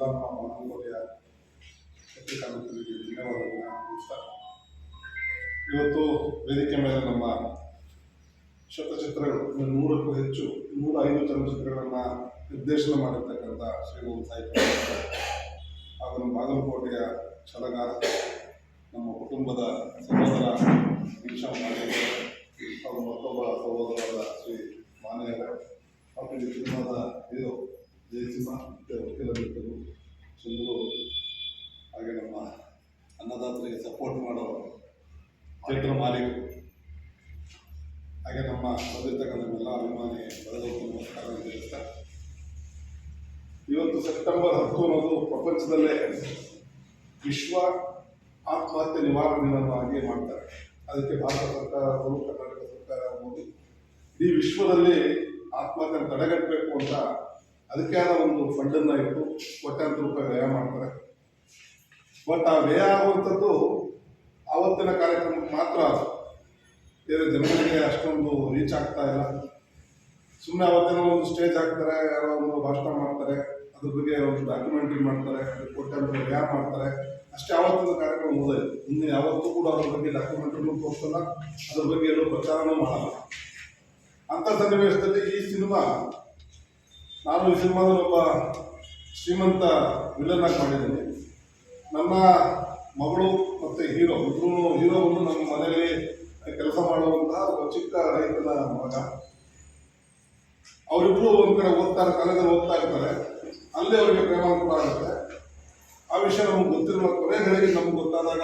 ಮಾನವೀಯ ಪತ್ರಿಕಾ ಮಿತ್ರರಿಗೆ ಧನ್ಯವಾದಗಳನ್ನು ನಮಸ್ಕಾರ. ಇವತ್ತು ವೇದಿಕೆ ಮೇಲೆ ನಮ್ಮ ಶತಚಿತ್ರಗಳು 100ಕ್ಕೂ ಹೆಚ್ಚು 105 ಚಲನಚಿತ್ರಗಳನ್ನು ನಿರ್ದೇಶನ ಮಾಡಿರ್ತಕ್ಕಂಥ ಶ್ರೀ ಓಂ ಸಾಯಿ ಹಾಗೂ ನಮ್ಮ ಬಾಗಲಕೋಟೆಯ ಛಲಗಾರ, ನಮ್ಮ ಕುಟುಂಬದ ಸಹೋದರ ಈಶಾ ಮಾದೇವ ಹಾಗೂ ಮತ್ತೊಬ್ಬ ಸಹೋದರರಾದ ಶ್ರೀ ಮಾನೇವ ಹಾಗೂ ಈ ಸಿನಿಮಾದ ಹೀರೋ ಜಯಸಿಂಹ ಮತ್ತು ವಕೀಲ ಮಿತ್ರರು ಸುಂದರು, ಹಾಗೆ ನಮ್ಮ ಅನ್ನದಾತರಿಗೆ ಸಪೋರ್ಟ್ ಮಾಡೋ ಥಿಯೇಟರ್ ಮಾಲೀಕರು, ಹಾಗೆ ನಮ್ಮ ಬಂದಿರ್ತಕ್ಕಂಥ ಎಲ್ಲ ಅಭಿಮಾನಿ ಬರೆದವರು ನಮಸ್ಕಾರ ತಿಳಿಸ್ತಾ, ಇವತ್ತು ಸೆಪ್ಟೆಂಬರ್ 10 ಅನ್ನೋದು ಪ್ರಪಂಚದಲ್ಲೇ ವಿಶ್ವ ಆತ್ಮಹತ್ಯೆ ನಿವಾರಣೆ ದಿನವಾಗಿ ಮಾಡ್ತಾರೆ. ಅದಕ್ಕೆ ಭಾರತ ಸರ್ಕಾರಗಳು, ಕರ್ನಾಟಕ ಸರ್ಕಾರ ಮೋದಿ ಇಡೀ ವಿಶ್ವದಲ್ಲಿ ಆತ್ಮಹತ್ಯೆ ತಡೆಗಟ್ಟಬೇಕು ಅಂತ ಅದಕ್ಕೆ ಆದ ಒಂದು ಫಂಡನ್ನು ಇಟ್ಟು ಕೋಟ್ಯಾಂತರ ರೂಪಾಯಿ ವ್ಯಯ ಮಾಡ್ತಾರೆ. ಬಟ್ ಆ ವ್ಯಯ ಆಗುವಂಥದ್ದು ಆವತ್ತಿನ ಕಾರ್ಯಕ್ರಮಕ್ಕೆ ಮಾತ್ರ, ಬೇರೆ ಜನಗಳಿಗೆ ಅಷ್ಟೊಂದು ರೀಚ್ ಆಗ್ತಾ ಇಲ್ಲ. ಸುಮ್ಮನೆ ಅವತ್ತಿನ ಒಂದು ಸ್ಟೇಜ್ ಹಾಕ್ತಾರೆ, ಯಾರೋ ಒಂದು ಭಾಷಣ ಮಾಡ್ತಾರೆ, ಅದ್ರ ಬಗ್ಗೆ ಒಂದು ಡಾಕ್ಯುಮೆಂಟ್ರಿ ಮಾಡ್ತಾರೆ, ಕೋಟ್ಯಾಂತರ ವ್ಯಯ ಮಾಡ್ತಾರೆ, ಅಷ್ಟೇ ಆವತ್ತಿನ ಕಾರ್ಯಕ್ರಮ ಮುಗಿದೋಯ್ತು. ಇನ್ನು ಯಾವತ್ತೂ ಕೂಡ ಅದ್ರ ಬಗ್ಗೆ ಡಾಕ್ಯುಮೆಂಟ್ರಿನೂ ತೋರಿಸಲ್ಲ, ಅದ್ರ ಬಗ್ಗೆ ಏನೋ ಪ್ರಚಾರನೂ ಮಾಡಲ್ಲ. ಅಂಥ ಸನ್ನಿವೇಶದಲ್ಲಿ ಈ ಸಿನಿಮಾ, ನಾನು ಈ ಸಿನಿಮಾದಲ್ಲಿ ಒಬ್ಬ ಶ್ರೀಮಂತ ವಿಲನ್ ಆಗಿ ಮಾಡಿದ್ದೀನಿ. ನನ್ನ ಮಗಳು ಮತ್ತು ಹೀರೋ ಇಬ್ಬರೂ, ಹೀರೋ ಒಂದು ನಮ್ಮ ಮನೆಯಲ್ಲಿ ಕೆಲಸ ಮಾಡುವಂತಹ ಒಬ್ಬ ಚಿಕ್ಕ ರೈತನ ಮಗ. ಅವರಿಬ್ಬರು ಒಂದು ಕಡೆ ಓದ್ತಾರೆ, ಕಾಲೇಜಲ್ಲಿ ಓದ್ತಾ ಇರ್ತಾರೆ. ಅಲ್ಲೇ ಅವರಿಗೆ ಪ್ರೇಮಾಂಕುರ ಆಗುತ್ತೆ. ಆ ವಿಷಯ ನಮ್ಗೆ ಗೊತ್ತಿರುವ ಕೊನೆಗಳಿಗೆ ನಮ್ಗೆ ಗೊತ್ತಾದಾಗ,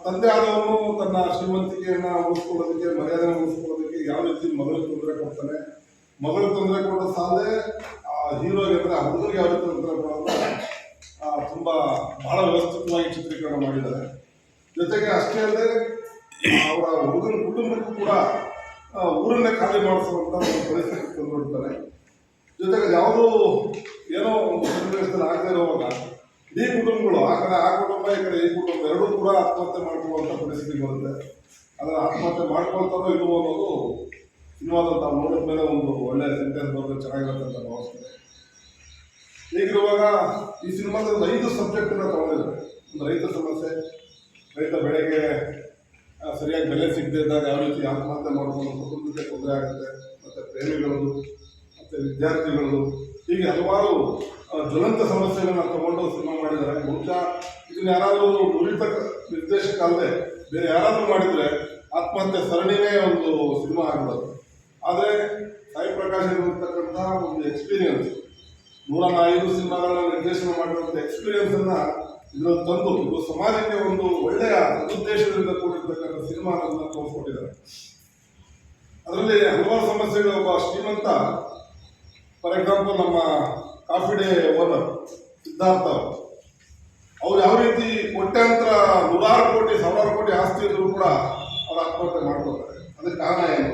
ತಂದೆ ಆದವನು ತನ್ನ ಶ್ರೀಮಂತಿಕೆಯನ್ನು ಉಳಿಸ್ಕೊಳ್ಳೋದಕ್ಕೆ, ಮರ್ಯಾದೆಯನ್ನು ಉಳಿಸ್ಕೊಳ್ಳೋದಕ್ಕೆ ಯಾವ ರೀತಿ ಮಗಳಿಗೆ ತೊಂದರೆ ಕೊಡ್ತಾನೆ, ಮಗಳಿಗೆ ತೊಂದರೆ ಕೊಡೋ ಸಾಲದೆ ಹೀರೋಗೆ ಅಂದರೆ ಆ ಹುಡುಗರಿಗೆ ಯಾವ ರೀತಿ ತೊಂದರೆ ಕೊಡೋದ್ರೆ ತುಂಬ ಬಹಳ ವ್ಯವಸ್ಥಿತವಾಗಿ ಚಿತ್ರೀಕರಣ ಮಾಡಿದ್ದಾರೆ. ಜೊತೆಗೆ ಅಷ್ಟೇ ಅಲ್ಲದೆ ಅವರ ಹುಡುಗನ ಕುಟುಂಬಕ್ಕೂ ಕೂಡ ಊರನ್ನೇ ಖಾಲಿ ಮಾಡಿಸುವಂಥ ಒಂದು ಪರಿಸ್ಥಿತಿ ತಂದುಬಿಡ್ತಾರೆ. ಜೊತೆಗೆ ಯಾವುದೂ ಏನೋ ಒಂದು ಸನ್ನಿವೇಶದಲ್ಲಿ ಆಗದೆ ಇರುವಾಗ ಈ ಕುಟುಂಬಗಳು, ಆ ಕಡೆ ಆ ಕುಟುಂಬ, ಈ ಕಡೆ ಈ ಕುಟುಂಬ ಎರಡೂ ಕೂಡ ಆತ್ಮಹತ್ಯೆ ಮಾಡ್ಕೊಳ್ಳುವಂಥ ಪರಿಸ್ಥಿತಿ ಬರುತ್ತೆ. ಅದನ್ನು ಆತ್ಮಹತ್ಯೆ ಮಾಡ್ಕೊಳ್ತಾರೋ ಇಲ್ವೋ ಅನ್ನೋದು ಸಿನಿಮಾದಲ್ಲಿ ತಾವು ನೋಡಿದ ಮೇಲೆ ಒಂದು ಒಳ್ಳೆಯ ಸೆಂಟೆನ್ಸ್ ಬರೋದು ಚೆನ್ನಾಗಿರುತ್ತೆ ಅಂತ ಭಾವಿಸ್ತೇನೆ. ಹೀಗಿರುವಾಗ ಈ ಸಿನಿಮಾದಲ್ಲಿ 5 ಸಬ್ಜೆಕ್ಟನ್ನು ತಗೊಂಡಿದ್ದಾರೆ. ಒಂದು ರೈತ ಸಮಸ್ಯೆ, ರೈತ ಬೆಳೆಗೆ ಸರಿಯಾಗಿ ಬೆಲೆ ಸಿಗದೇ ಇದ್ದಾಗ ಯಾವ ರೀತಿ ಆತ್ಮಹತ್ಯೆ ಮಾಡ್ಕೊಂಡು ಕುಟುಂಬಕ್ಕೆ ತೊಂದರೆ ಆಗುತ್ತೆ, ಮತ್ತು ಪ್ರೇಮಿಗಳದು, ಮತ್ತು ವಿದ್ಯಾರ್ಥಿಗಳದು, ಹೀಗೆ ಹಲವಾರು ಜ್ವಲಂತ ಸಮಸ್ಯೆಗಳನ್ನ ತಗೊಂಡು ಸಿನಿಮಾ ಮಾಡಿದ್ದಾರೆ. ಬಹುಶಃ ಇದನ್ನ ಯಾರಾದರೂ ನುರಿತ ನಿರ್ದೇಶಕ ಅಲ್ಲದೆ ಬೇರೆ ಯಾರಾದರೂ ಮಾಡಿದರೆ ಆತ್ಮಹತ್ಯೆ ಸರಣಿನೇ ಒಂದು ಸಿನಿಮಾ ಆಗ್ಬೋದು. ಆದರೆ ಸಾಯಿ ಪ್ರಕಾಶ್ ಇರತಕ್ಕಂಥ ಒಂದು ಎಕ್ಸ್ಪೀರಿಯನ್ಸ್, 105 ಸಿನಿಮಾಗಳನ್ನ ನಿರ್ದೇಶನ ಮಾಡಿರುವಂಥ ಎಕ್ಸ್ಪೀರಿಯನ್ಸನ್ನು ಇದರಲ್ಲಿ ತಂದು ಇದು ಸಮಾಜಕ್ಕೆ ಒಂದು ಒಳ್ಳೆಯ ಸದುದ್ದೇಶದಿಂದ ಕೂಡಿರ್ತಕ್ಕಂಥ ಸಿನಿಮಾಗಳನ್ನು ತೋರಿಸ್ಕೊಟ್ಟಿದ್ದಾರೆ. ಅದರಲ್ಲಿ ಹಲವಾರು ಸಮಸ್ಯೆಗಳು. ಒಬ್ಬ ಶ್ರೀಮಂತ, ಫಾರ್ ಎಕ್ಸಾಂಪಲ್ ನಮ್ಮ ಕಾಫಿ ಡೇ ಓನರ್ ಸಿದ್ಧಾರ್ಥ, ಅವ್ರು ಯಾವ ರೀತಿ ಕೋಟ್ಯಾಂತರ 100 ಕೋಟಿ 1000 ಕೋಟಿ ಆಸ್ತಿ ಇದ್ರೂ ಕೂಡ ಅವ್ರು ಆತ್ಮಹತ್ಯೆ ಮಾಡ್ಕೊತಾರೆ. ಅದಕ್ಕೆ ಕಾರಣ ಏನು?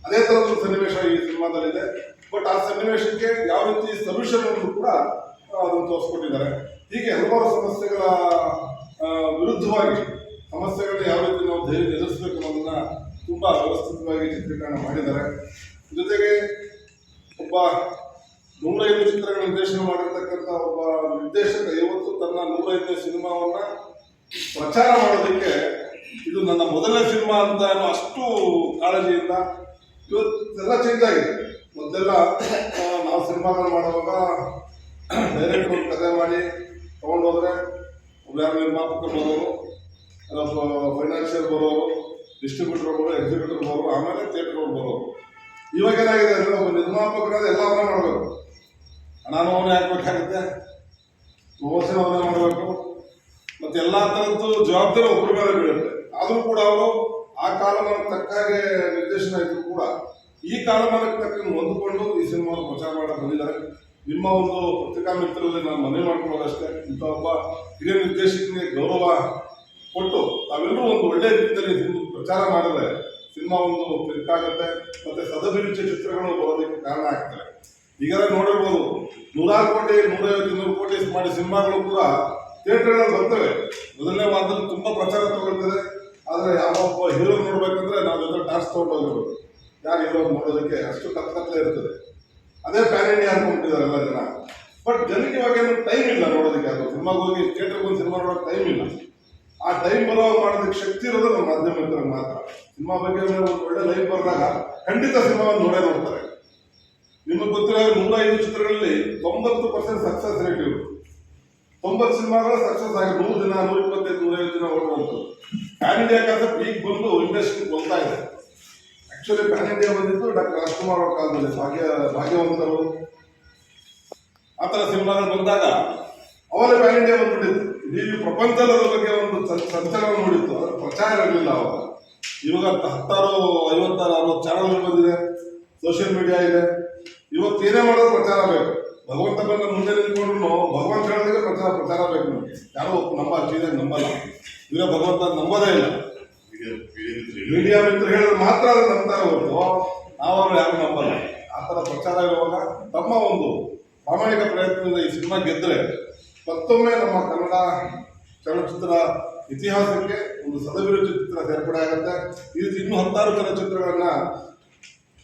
ಅದೇ ಥರದ ಸನ್ನಿವೇಶ ಈ ಸಿನಿಮಾದಲ್ಲಿದೆ. ಬಟ್ ಆ ಸನ್ನಿವೇಶಕ್ಕೆ ಯಾವ ರೀತಿ ಸೊಲ್ಯೂಷನ್ ಅನ್ನು ಕೂಡ ಅದನ್ನು ತೋರಿಸ್ಕೊಟ್ಟಿದ್ದಾರೆ. ಹೀಗೆ ಹಲವಾರು ಸಮಸ್ಯೆಗಳ ವಿರುದ್ಧವಾಗಿ, ಸಮಸ್ಯೆಗಳನ್ನ ಯಾವ ರೀತಿ ನಾವು ಧೈರ್ಯ ಎದುರಿಸಬೇಕು ಅನ್ನೋದನ್ನ ತುಂಬ ವ್ಯವಸ್ಥಿತವಾಗಿ ಚಿತ್ರೀಕರಣ ಮಾಡಿದ್ದಾರೆ. ಜೊತೆಗೆ ಒಬ್ಬ 105 ಚಿತ್ರಗಳ ನಿರ್ದೇಶನ ಮಾಡಿರ್ತಕ್ಕಂಥ ಒಬ್ಬ ನಿರ್ದೇಶಕ ಇವತ್ತು ತನ್ನ 105ನೇ ಸಿನಿಮಾವನ್ನು ಪ್ರಚಾರ ಮಾಡೋದಕ್ಕೆ, ಇದು ನನ್ನ ಮೊದಲನೇ ಸಿನಿಮಾ ಅಂತ ಅನ್ನೋ ಅಷ್ಟು ಕಾಳಜಿಯಿಂದ ಇವತ್ತೆಲ್ಲ ಚೇಂಜ್ ಆಗಿದೆ. ಮೊದಲೆಲ್ಲ ನಾವು ಸಿನಿಮಾಗಳು ಮಾಡುವಾಗ ಡೈರೆಕ್ಟ್ ಒಂದು ಕಥೆ ಮಾಡಿ ತೊಗೊಂಡೋದ್ರೆ ಯಾರು ನಿರ್ಮಾಪಕರು ಬರೋರು, ಫೈನಾನ್ಷಿಯಲ್ ಬರೋರು, ಡಿಸ್ಟ್ರಿಬ್ಯೂಟರ್ ಬರೋರು, ಎಕ್ಸಿಕ್ಯೂಟಿವ್ ಬರೋರು, ಆಮೇಲೆ ಥಿಯೇಟರ್ ಬರೋರು. ಇವಾಗ ಏನಾಗಿದೆ ಅಂದರೆ ಒಬ್ಬ ನಿರ್ಮಾಪಕರಾದ ಎಲ್ಲವನ್ನ ಮಾಡಬೇಕು. ಹಣನೂ ಅವನೇ ಹಾಕಬೇಕಾಗುತ್ತೆ, ಪ್ರಮೋಷನ್ ಅವನೇ ಮಾಡಬೇಕು, ಮತ್ತು ಎಲ್ಲ ಥರದ್ದು ಜವಾಬ್ದಾರಿ ಒಬ್ಬರ ಮೇಲೆ ಬೀಳುತ್ತೆ. ಆದರೂ ಕೂಡ ಅವರು ಆ ಕಾಲಮಾನಕ್ಕೆ ತಕ್ಕ ಹಾಗೆ ನಿರ್ದೇಶನ ಇದ್ದರೂ ಕೂಡ ಈ ಕಾಲಮಾನಕ್ಕೆ ತಕ್ಕಂಗೆ ಹೊಂದಿಕೊಂಡು ಈ ಸಿನಿಮಾವನ್ನು ಪ್ರಚಾರ ಮಾಡಕ್ಕೆ ಬಂದಿದ್ದಾರೆ. ನಿಮ್ಮ ಒಂದು ಪತ್ರಿಕಾ ಮಿತ್ರರಲ್ಲಿ ನಾನು ಮನವಿ ಮಾಡ್ಕೊಳ್ಳೋದಷ್ಟೇ, ಇಂಥ ಒಬ್ಬ ಹಿರಿಯ ನಿರ್ದೇಶಕನಿಗೆ ಗೌರವ ಕೊಟ್ಟು ತಾವೆಲ್ಲರೂ ಒಂದು ಒಳ್ಳೆಯ ರೀತಿಯಲ್ಲಿ ಪ್ರಚಾರ ಮಾಡಿದ್ರೆ ಸಿನಿಮಾ ಒಂದು ಕ್ಲಿಕ್ ಆಗುತ್ತೆ, ಮತ್ತು ಸದಭಿರುಚಿಯ ಚಿತ್ರಗಳು ಬರೋದಕ್ಕೆ ಕಾರಣ ಆಗ್ತವೆ. ಈಗಾಗಲೇ ನೋಡಿರ್ಬೋದು, 100 ಕೋಟಿ 150-200 ಕೋಟಿ ಮಾಡಿ ಸಿನಿಮಾಗಳು ಕೂಡ ಥಿಯೇಟರ್ಗಳಲ್ಲಿ ಬರ್ತವೆ. ಮೊದಲನೇ ವಾರದಲ್ಲಿ ತುಂಬ ಪ್ರಚಾರ ತಗೊಳ್ತದೆ. ಆದರೆ ಯಾವೊಬ್ಬ ಹೀರೋ ನೋಡ್ಬೇಕಂದ್ರೆ ನಾವು ಜೊತೆ ಟಾರ್ಚ್ ತೊಗೊಂಡೋಗಿರ್ಬೇಕು, ಯಾರು ಹೀರೋ ನೋಡೋದಕ್ಕೆ ಅಷ್ಟು ಕತ್ತಲೆ ಇರ್ತದೆ. ಅದೇ ಪ್ಯಾನ್ ಇಂಡಿಯಾ ಅನ್ಕೊಂಡಿದ್ದಾರೆ ಎಲ್ಲ ಜನ. ಬಟ್ ಜನಕ್ಕೆ ಇವಾಗ ಏನು ಟೈಮ್ ಇಲ್ಲ ನೋಡೋದಕ್ಕೆ. ಅದು ಸಿನಿಮಾಗೆ ಹೋಗಿ ಥಿಯೇಟರ್ಗೆ ಒಂದು ಸಿನಿಮಾ ನೋಡೋಕೆ ಟೈಮ್ ಇಲ್ಲ. ಆ ಟೈಮ್ ಬರೋ ಮಾಡೋದಕ್ಕೆ ಶಕ್ತಿ ಇರೋದು ನಮ್ಮ ಮಾಧ್ಯಮಿಕರಿಗೆ ಮಾತ್ರ. ಸಿನಿಮಾ ಬಗ್ಗೆ ಒಂದು ಒಳ್ಳೆ ಲೈಫ್ ಬರೆದಾಗ ಖಂಡಿತ ಸಿನಿಮಾವನ್ನು ನೋಡೇ ನೋಡ್ತಾರೆ. ನಿಮಗೆ ಗೊತ್ತಿರೋ 105 ಚಿತ್ರಗಳಲ್ಲಿ 90% ಸಕ್ಸಸ್ ರೇಟ್ ಇವರು. 90 ಸಿನಿಮಾಗಳು ಸಕ್ಸಸ್ ಆಗಿ 100 ದಿನ 125 150 ದಿನ ಓಡುವಂಥದ್ದು. ಪ್ಯಾನ್ ಇಂಡಿಯಾ ಕಾನ್ಸೆಪ್ಟ್ ಈಗ ಬಂದು ಇಂಡಸ್ಟ್ರಿ ಕೊಲ್ತಾ ಇದೆ. ಆಕ್ಚುಲಿ ಪ್ಯಾನ್ ಇಂಡಿಯಾ ಬಂದಿದ್ದು ಡಾಕ್ಟರ್ ರಾಜ್ಕುಮಾರ್ ಅವ್ರ ಕಾಲದಲ್ಲಿ ಭಾಗ್ಯವಂತರು ಆ ಥರ ಸಿನಿಮಾಗಳು ಬಂದಾಗ ಅವರೇ ಪ್ಯಾನ್ ಇಂಡಿಯಾ ಬಂದ್ಬಿಟ್ಟಿತ್ತು. ಇಡೀ ಪ್ರಪಂಚದ ಬಗ್ಗೆ ಒಂದು ಸಂಚಲನ ನೋಡಿತ್ತು. ಅದ್ರ ಪ್ರಚಾರ ಇರಲಿಲ್ಲ ಅವಾಗ. ಇವಾಗ 56 60 ಚಾನಲ್ಗಳು ಬಂದಿದೆ, ಸೋಷಿಯಲ್ ಮೀಡಿಯಾ ಇದೆ. ಇವತ್ತು ಏನೇ ಮಾಡೋದು ಪ್ರಚಾರ ಬೇಕು. ಭಗವಂತ ಬಂದ ಮುಂದೆ ನಿಂತ್ಕೊಂಡ್ರು ಭಗವಂತ ಹೇಳಿದ್ರೆ ಪ್ರಚಾರ ಬೇಕು. ನಮಗೆ ಯಾರೋ ನಂಬ ಚೀನಾಗಿ ನಂಬಲ್ಲ. ಈಗ ಭಗವಂತ ನಂಬೋದೇ ಇಲ್ಲ. ಮೀಡಿಯಾ ಮಿತ್ರ ಹೇಳಿದ್ರೆ ಮಾತ್ರ ಅದು ನಂಬ್ತಾರೆ ಹೊರತು ನಾವರು ಯಾರು ನಂಬಲ್ಲ. ಆ ಥರ ಪ್ರಚಾರ ಇರುವಾಗ ತಮ್ಮ ಒಂದು ಪ್ರಾಮಾಣಿಕ ಪ್ರಯತ್ನದಿಂದ ಈ ಸಿನಿಮಾ ಗೆದ್ದರೆ ಮತ್ತೊಮ್ಮೆ ನಮ್ಮ ಕನ್ನಡ ಚಲನಚಿತ್ರ ಇತಿಹಾಸಕ್ಕೆ ಒಂದು ಸದಭಿರುಚಿ ಚಿತ್ರ ಸೇರ್ಪಡೆ ಆಗುತ್ತೆ. ಈ ರೀತಿ ಇನ್ನೂ 10 ಚಲನಚಿತ್ರಗಳನ್ನ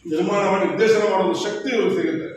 ನಿರ್ಮಾಣ ಮಾಡಿ ನಿರ್ದೇಶನ ಮಾಡುವ ಶಕ್ತಿ ಇವ್ರಿಗೆ ಸಿಗುತ್ತೆ.